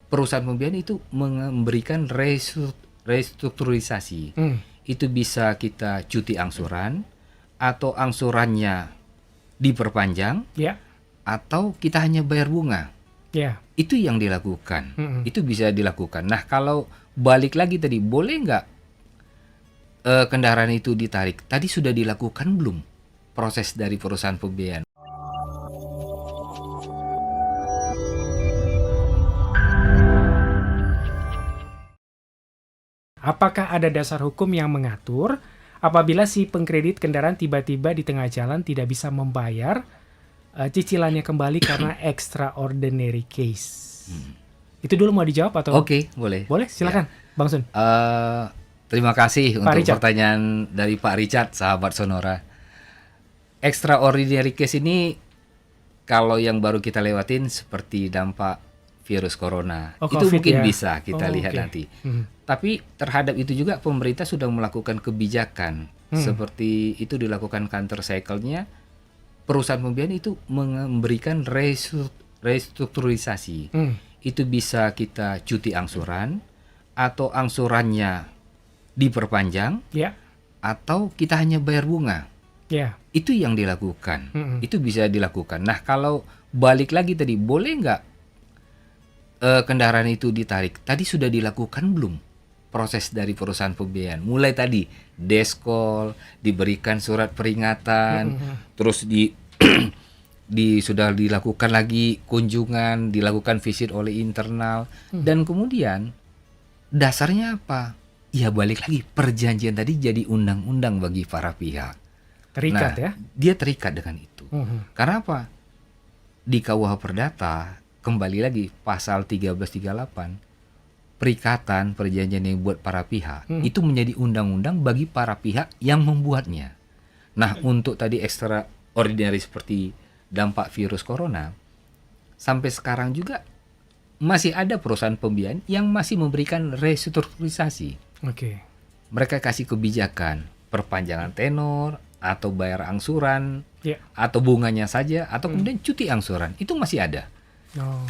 perusahaan pembiayaan itu memberikan restrukturisasi. Itu bisa kita cuti angsuran, atau angsurannya diperpanjang, atau kita hanya bayar bunga. Itu yang dilakukan. Itu bisa dilakukan. Nah, kalau balik lagi tadi, boleh nggak kendaraan itu ditarik? Tadi sudah dilakukan belum proses dari perusahaan pembiayaan? Apakah ada dasar hukum yang mengatur apabila si pengkredit kendaraan tiba-tiba di tengah jalan tidak bisa membayar cicilannya kembali karena extraordinary case? Itu dulu mau dijawab atau? Oke, boleh. Boleh, silakan, Bang Sun. Terima kasih untuk Richard. pertanyaan dari Pak Richard, sahabat Sonora. Extraordinary case ini kalau yang baru kita lewatin seperti dampak virus corona, itu COVID mungkin ya. bisa kita lihat Oke. nanti. Tapi terhadap itu juga pemerintah sudah melakukan kebijakan seperti itu dilakukan counter cycle-nya. Perusahaan pembiayaan itu memberikan restrukturisasi. Itu bisa kita cuti angsuran, atau angsurannya diperpanjang, atau kita hanya bayar bunga. Itu yang dilakukan. Itu bisa dilakukan. Nah, kalau balik lagi tadi, boleh nggak kendaraan itu ditarik? Tadi sudah dilakukan belum proses dari perusahaan pembiayaan? Mulai tadi deskol, diberikan surat peringatan, terus sudah dilakukan lagi kunjungan, dilakukan visit oleh internal, dan kemudian dasarnya apa? Ya balik lagi, perjanjian tadi jadi undang-undang bagi para pihak. Terikat ya? Dia terikat dengan itu. Karena apa? Di KUH Perdata, kembali lagi pasal 1338, perikatan perjanjian yang buat para pihak, itu menjadi undang-undang bagi para pihak yang membuatnya. Nah, untuk tadi extraordinary seperti dampak virus corona, sampai sekarang juga masih ada perusahaan pembiayaan yang masih memberikan restrukturisasi. Mereka kasih kebijakan perpanjangan tenor, atau bayar angsuran, atau bunganya saja, atau kemudian cuti angsuran. Itu masih ada.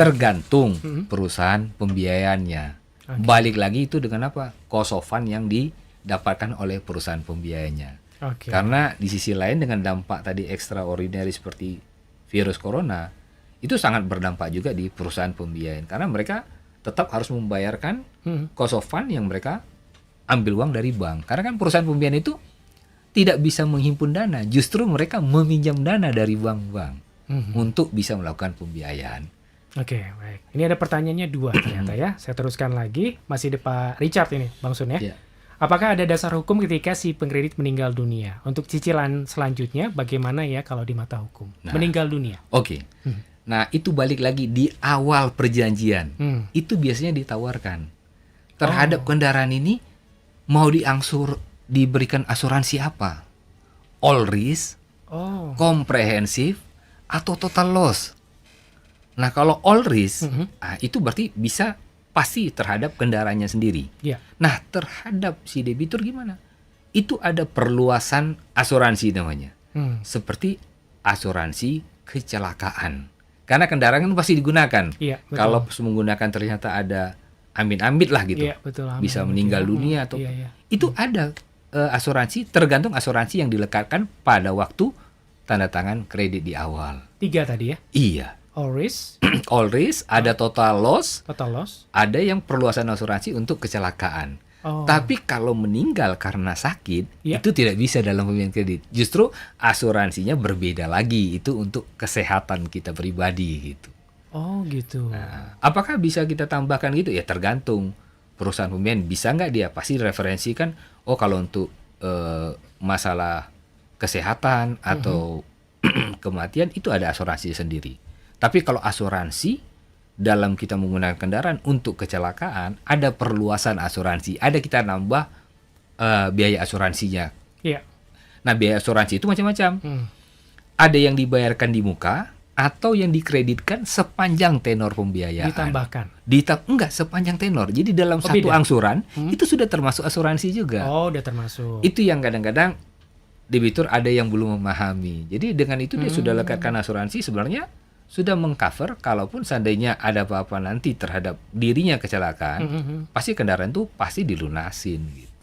Tergantung perusahaan pembiayaannya. Balik lagi itu dengan apa? Cost of fund yang didapatkan oleh perusahaan pembiayanya. Karena di sisi lain dengan dampak tadi extraordinary seperti virus corona, itu sangat berdampak juga di perusahaan pembiayaan. Karena mereka tetap harus membayarkan cost of fund yang mereka ambil uang dari bank. Karena kan perusahaan pembiayaan itu tidak bisa menghimpun dana, justru mereka meminjam dana dari bank-bank untuk bisa melakukan pembiayaan. Baik. Ini ada pertanyaannya 2 ternyata ya. Saya teruskan lagi. Masih di Pak Richard ini, Bang Sun ya. Apakah ada dasar hukum ketika si pengkredit meninggal dunia? Untuk cicilan selanjutnya bagaimana ya kalau di mata hukum? Meninggal dunia. Nah, itu balik lagi di awal perjanjian. Itu biasanya ditawarkan. Terhadap kendaraan ini mau diberikan asuransi apa? All risk, komprehensif, atau total loss. Nah, kalau all risk, itu berarti bisa pasti terhadap kendaraannya sendiri. Nah, terhadap si debitur gimana? Itu ada perluasan asuransi namanya. Seperti asuransi kecelakaan. Karena kendaraan kan pasti digunakan. Kalau menggunakan ternyata ada amit-amit lah gitu. Bisa meninggal dunia atau itu ada asuransi, tergantung asuransi yang dilekatkan pada waktu tanda tangan kredit di awal. 3 tadi ya? Iya. All risk, ada total loss, ada yang perluasan asuransi untuk kecelakaan. Tapi kalau meninggal karena sakit, itu tidak bisa dalam pemberian kredit. Justru asuransinya berbeda lagi, itu untuk kesehatan kita pribadi gitu. Nah, apakah bisa kita tambahkan gitu? Ya tergantung perusahaan pembiayaan, bisa nggak dia pasti referensikan. Kalau untuk masalah kesehatan atau kematian itu ada asuransi sendiri. Tapi kalau asuransi dalam kita menggunakan kendaraan untuk kecelakaan, ada perluasan asuransi, ada kita nambah biaya asuransinya. Nah, biaya asuransi itu macam-macam. Ada yang dibayarkan di muka, atau yang dikreditkan sepanjang tenor pembiayaan. Ditambahkan? Enggak, sepanjang tenor. Jadi dalam satu angsuran, itu sudah termasuk asuransi juga. Udah termasuk. Itu yang kadang-kadang debitur ada yang belum memahami. Jadi dengan itu dia sudah lekatkan asuransi, sebenarnya sudah mengcover kalaupun seandainya ada apa-apa nanti terhadap dirinya kecelakaan, pasti kendaraan itu pasti dilunasin gitu.